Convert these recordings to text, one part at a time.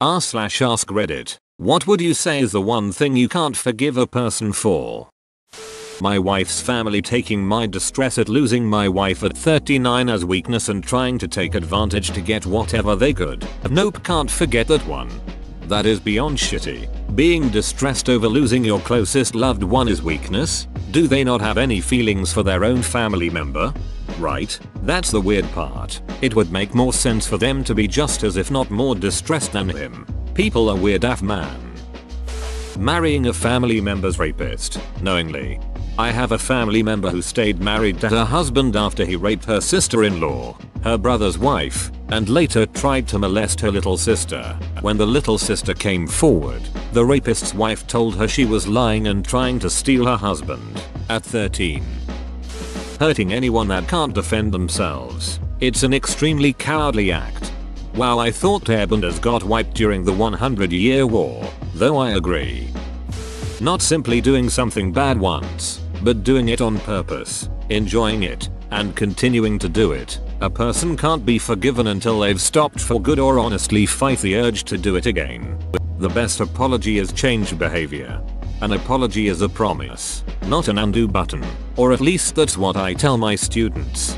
r/ask Reddit. What would you say is the one thing you can't forgive a person for? My wife's family taking my distress at losing my wife at 39 as weakness and trying to take advantage to get whatever they could. Nope, can't forget that one. That is beyond shitty. Being distressed over losing your closest loved one is weakness? Do they not have any feelings for their own family member? Right, that's the weird part. It would make more sense for them to be just as if not more distressed than him. People are weird af man. Marrying a family member's rapist, knowingly. I have a family member who stayed married to her husband after he raped her sister-in-law, her brother's wife, and later tried to molest her little sister. When the little sister came forward, the rapist's wife told her she was lying and trying to steal her husband. At 13. Hurting anyone that can't defend themselves. It's an extremely cowardly act. Wow, I thought airbenders got wiped during the 100-year war, though I agree. Not simply doing something bad once, but doing it on purpose, enjoying it, and continuing to do it. A person can't be forgiven until they've stopped for good or honestly fight the urge to do it again. The best apology is change behavior. An apology is a promise, not an undo button, or at least that's what I tell my students.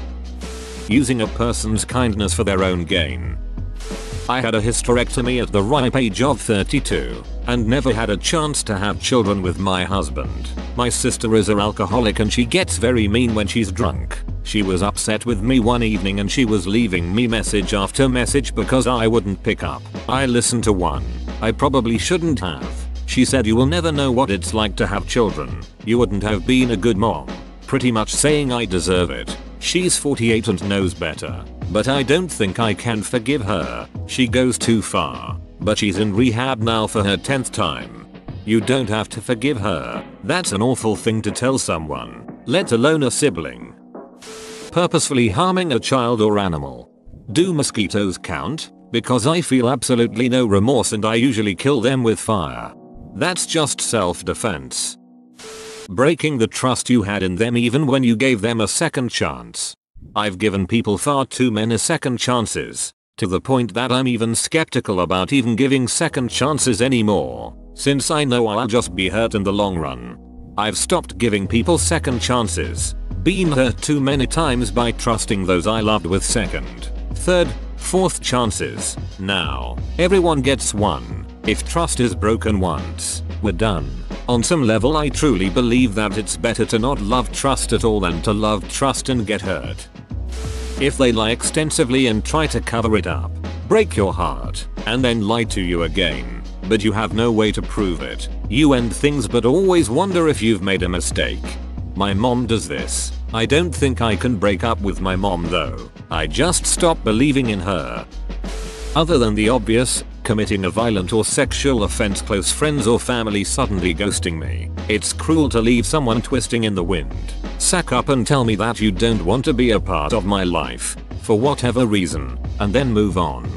Using a person's kindness for their own gain. I had a hysterectomy at the ripe age of 32 and never had a chance to have children with my husband. My sister is an alcoholic and she gets very mean when she's drunk. She was upset with me one evening and she was leaving me message after message because I wouldn't pick up. I listened to one. I probably shouldn't have. She said, "You will never know what it's like to have children. You wouldn't have been a good mom." Pretty much saying I deserve it. She's 48 and knows better. But I don't think I can forgive her. She goes too far. But she's in rehab now for her 10th time. You don't have to forgive her. That's an awful thing to tell someone, let alone a sibling. Purposefully harming a child or animal. Do mosquitoes count? Because I feel absolutely no remorse and I usually kill them with fire. That's just self-defense. Breaking the trust you had in them even when you gave them a second chance. I've given people far too many second chances, to the point that I'm even skeptical about even giving second chances anymore, since I know I'll just be hurt in the long run. I've stopped giving people second chances, been hurt too many times by trusting those I loved with second, third, fourth chances. Now, everyone gets one. If trust is broken once, we're done. On some level I truly believe that it's better to not love trust at all than to love trust and get hurt. If they lie extensively and try to cover it up, break your heart, and then lie to you again, but you have no way to prove it, you end things but always wonder if you've made a mistake. My mom does this. I don't think I can break up with my mom though. I just stop believing in her. Other than the obvious, committing a violent or sexual offense, close friends or family suddenly ghosting me. It's cruel to leave someone twisting in the wind. Sack up and tell me that you don't want to be a part of my life, for whatever reason, and then move on.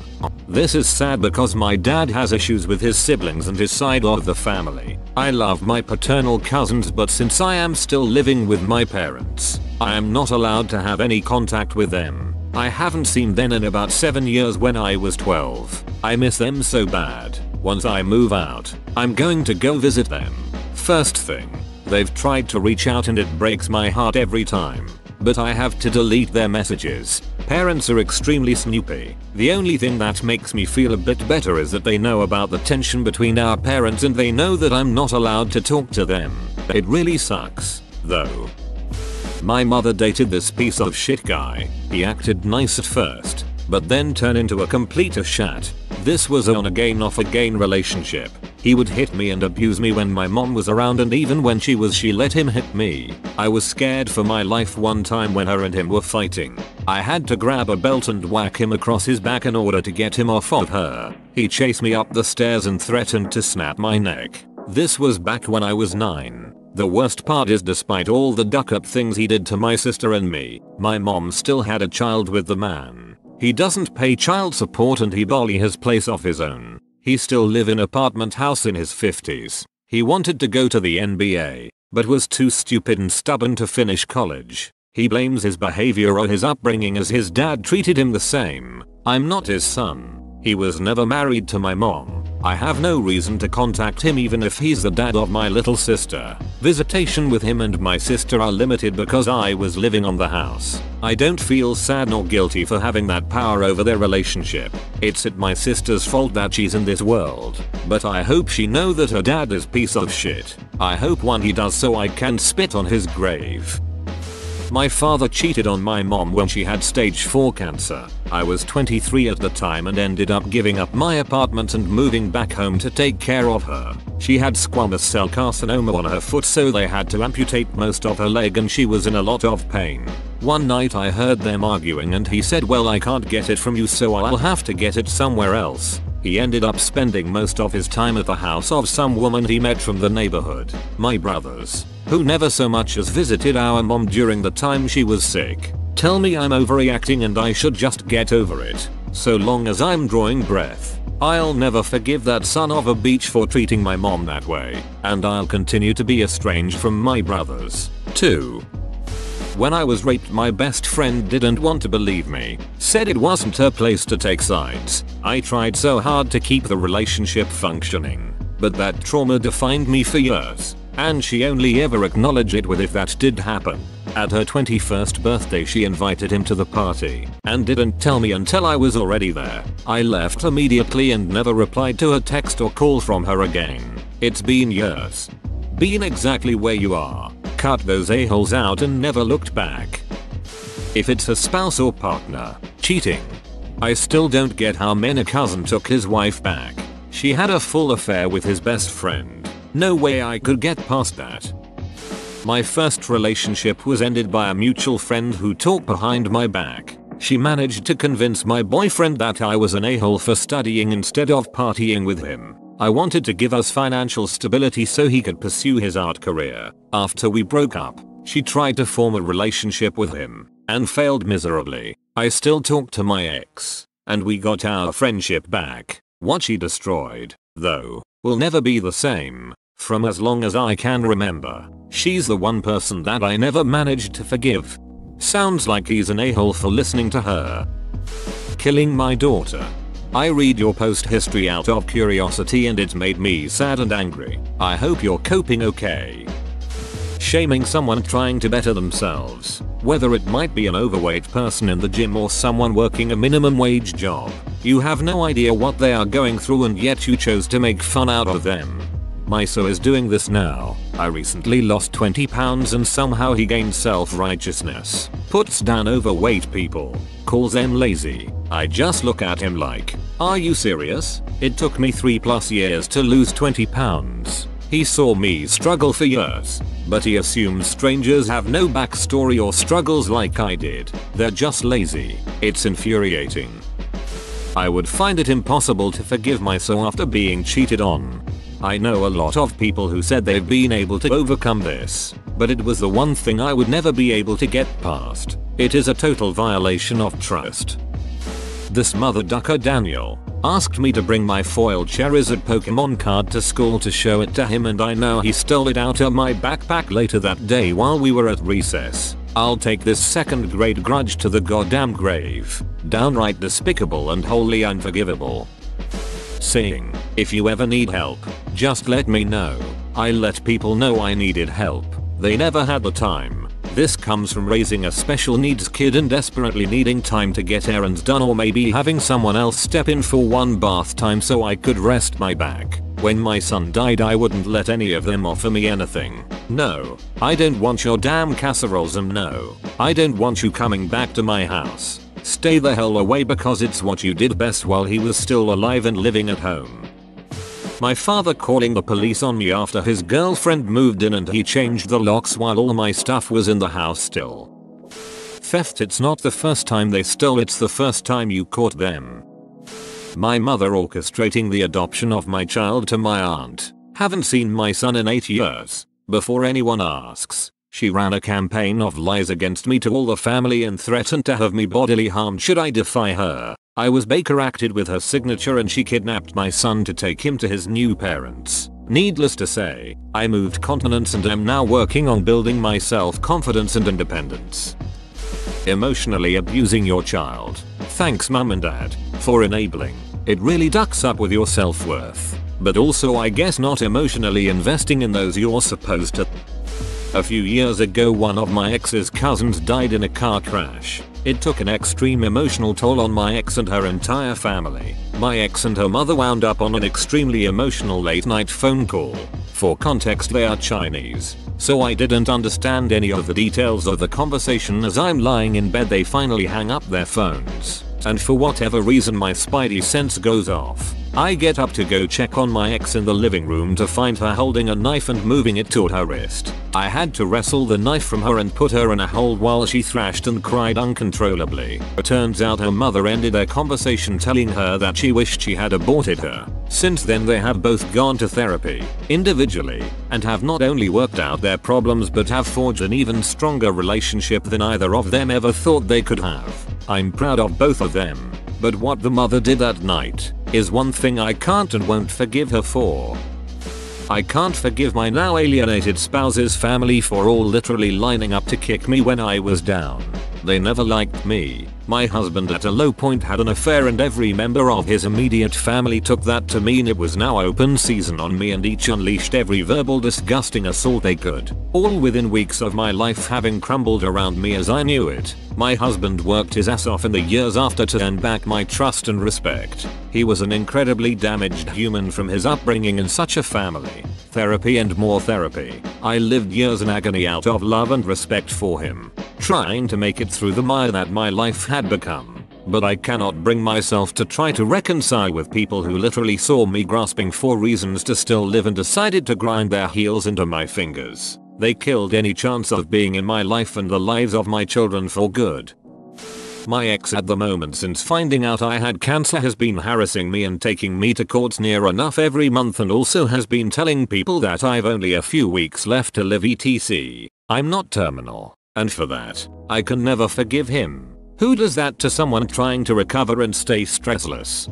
This is sad because my dad has issues with his siblings and his side of the family. I love my paternal cousins, but since I am still living with my parents, I am not allowed to have any contact with them. I haven't seen them in about 7 years when I was 12. I miss them so bad. Once I move out, I'm going to go visit them. First thing, they've tried to reach out and it breaks my heart every time. But I have to delete their messages. Parents are extremely snoopy. The only thing that makes me feel a bit better is that they know about the tension between our parents and they know that I'm not allowed to talk to them. It really sucks, though. My mother dated this piece of shit guy. He acted nice at first, but then turned into a complete shat. This was on again off again relationship. He would hit me and abuse me when my mom was around, and even when she let him hit me. I was scared for my life one time when her and him were fighting. I had to grab a belt and whack him across his back in order to get him off of her. He chased me up the stairs and threatened to snap my neck. This was back when I was 9. The worst part is, despite all the duck-up things he did to my sister and me, my mom still had a child with the man. He doesn't pay child support and he barely has place of his own. He still live in apartment house in his 50s. He wanted to go to the NBA, but was too stupid and stubborn to finish college. He blames his behavior or his upbringing as his dad treated him the same. I'm not his son. He was never married to my mom. I have no reason to contact him even if he's the dad of my little sister. Visitation with him and my sister are limited because I was living on the house. I don't feel sad nor guilty for having that power over their relationship. It's at my sister's fault that she's in this world. But I hope she know that her dad is piece of shit. I hope one he does so I can spit on his grave. My father cheated on my mom when she had stage 4 cancer. I was 23 at the time and ended up giving up my apartment and moving back home to take care of her. She had squamous cell carcinoma on her foot, so they had to amputate most of her leg and she was in a lot of pain. One night I heard them arguing and he said, well, I can't get it from you, so I'll have to get it somewhere else. He ended up spending most of his time at the house of some woman he met from the neighborhood. My brothers, who never so much as visited our mom during the time she was sick, tell me I'm overreacting and I should just get over it. So long as I'm drawing breath, I'll never forgive that son of a bitch for treating my mom that way, and I'll continue to be estranged from my brothers. 2. When I was raped, my best friend didn't want to believe me, said it wasn't her place to take sides. I tried so hard to keep the relationship functioning, but that trauma defined me for years, and she only ever acknowledged it with if that did happen. At her 21st birthday she invited him to the party, and didn't tell me until I was already there. I left immediately and never replied to a text or call from her again. It's been years. Been exactly where you are. Cut those a-holes out and never looked back. If it's a spouse or partner cheating, I still don't get how a cousin took his wife back. She had a full affair with his best friend. No way I could get past that. My first relationship was ended by a mutual friend who talked behind my back. She managed to convince my boyfriend that I was an a-hole for studying instead of partying with him. I wanted to give us financial stability so he could pursue his art career. After we broke up, she tried to form a relationship with him, and failed miserably. I still talk to my ex, and we got our friendship back. What she destroyed, though, will never be the same. From as long as I can remember, she's the one person that I never managed to forgive. Sounds like he's an a-hole for listening to her. Killing my daughter. I read your post history out of curiosity and it made me sad and angry. I hope you're coping okay. Shaming someone trying to better themselves, whether it might be an overweight person in the gym or someone working a minimum wage job. You have no idea what they are going through and yet you chose to make fun out of them. My so is doing this now. I recently lost 20 pounds and somehow he gained self-righteousness. Puts down overweight people. Calls them lazy. I just look at him like, are you serious? It took me 3+ years to lose 20 pounds. He saw me struggle for years, but he assumes strangers have no backstory or struggles like I did. They're just lazy. It's infuriating. I would find it impossible to forgive myself after being cheated on. I know a lot of people who said they've been able to overcome this, but it was the one thing I would never be able to get past. It is a total violation of trust. This mother ducker Daniel asked me to bring my foiled Charizard Pokemon card to school to show it to him, and I know he stole it out of my backpack later that day while we were at recess. I'll take this 2nd grade grudge to the goddamn grave. Downright despicable and wholly unforgivable. Saying, if you ever need help, just let me know. I let people know I needed help. They never had the time. This comes from raising a special needs kid and desperately needing time to get errands done, or maybe having someone else step in for one bath time so I could rest my back. When my son died I wouldn't let any of them offer me anything. No, I don't want your damn casseroles, and no, I don't want you coming back to my house. Stay the hell away because it's what you did best while he was still alive and living at home. My father calling the police on me after his girlfriend moved in and he changed the locks while all my stuff was in the house still. Theft. It's not the first time they stole, it's the first time you caught them. My mother orchestrating the adoption of my child to my aunt. Haven't seen my son in 8 years. Before anyone asks, she ran a campaign of lies against me to all the family and threatened to have me bodily harmed should I defy her. I was Baker acted with her signature and she kidnapped my son to take him to his new parents. Needless to say, I moved continents and am now working on building my self-confidence and independence. Emotionally abusing your child. Thanks mum and dad for enabling It really ducks up with your self-worth. But also I guess not emotionally investing in those you're supposed to. A few years ago one of my ex's cousins died in a car crash. It took an extreme emotional toll on my ex and her entire family. My ex and her mother wound up on an extremely emotional late night phone call. For context, they are Chinese, so I didn't understand any of the details of the conversation. As I'm lying in bed they finally hang up their phones, and for whatever reason my spidey sense goes off. I get up to go check on my ex in the living room to find her holding a knife and moving it toward her wrist. I had to wrestle the knife from her and put her in a hold while she thrashed and cried uncontrollably. It turns out her mother ended their conversation telling her that she wished she had aborted her. Since then they have both gone to therapy, individually, and have not only worked out their problems but have forged an even stronger relationship than either of them ever thought they could have. I'm proud of both of them. But what the mother did that night is one thing I can't and won't forgive her for. I can't forgive my now alienated spouse's family for all literally lining up to kick me when I was down. They never liked me. My husband at a low point had an affair and every member of his immediate family took that to mean it was now open season on me, and each unleashed every verbal disgusting assault they could. All within weeks of my life having crumbled around me as I knew it. My husband worked his ass off in the years after to earn back my trust and respect. He was an incredibly damaged human from his upbringing in such a family. Therapy and more therapy. I lived years in agony out of love and respect for him, trying to make it through the mire that my life had become. But I cannot bring myself to try to reconcile with people who literally saw me grasping for reasons to still live and decided to grind their heels into my fingers. They killed any chance of being in my life and the lives of my children for good. My ex at the moment, since finding out I had cancer, has been harassing me and taking me to court near enough every month, and also has been telling people that I've only a few weeks left to live etc. I'm not terminal, and for that, I can never forgive him. Who does that to someone trying to recover and stay stressless?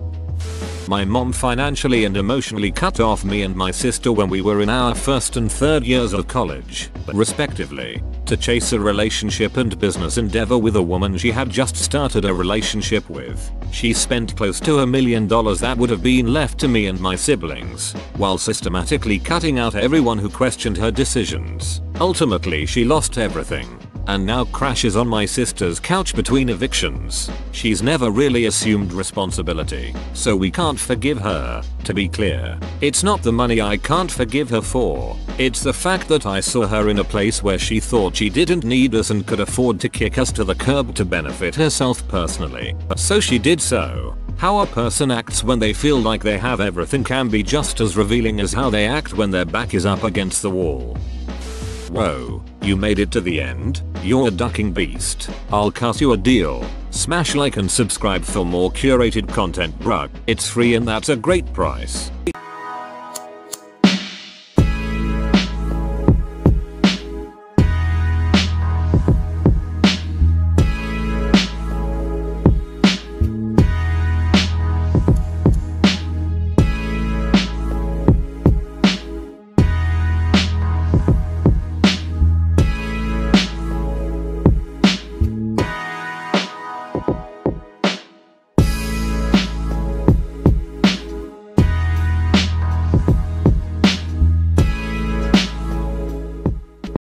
My mom financially and emotionally cut off me and my sister when we were in our first and third years of college, respectively, to chase a relationship and business endeavor with a woman she had just started a relationship with. She spent close to $1 million that would have been left to me and my siblings, while systematically cutting out everyone who questioned her decisions. Ultimately she lost everything, and now crashes on my sister's couch between evictions. She's never really assumed responsibility, so we can't forgive her. To be clear, it's not the money I can't forgive her for, it's the fact that I saw her in a place where she thought she didn't need us and could afford to kick us to the curb to benefit herself personally. So she did so. How a person acts when they feel like they have everything can be just as revealing as how they act when their back is up against the wall. Whoa, you made it to the end? You're a ducking beast. I'll cut you a deal. Smash like and subscribe for more curated content, bruh. It's free and that's a great price.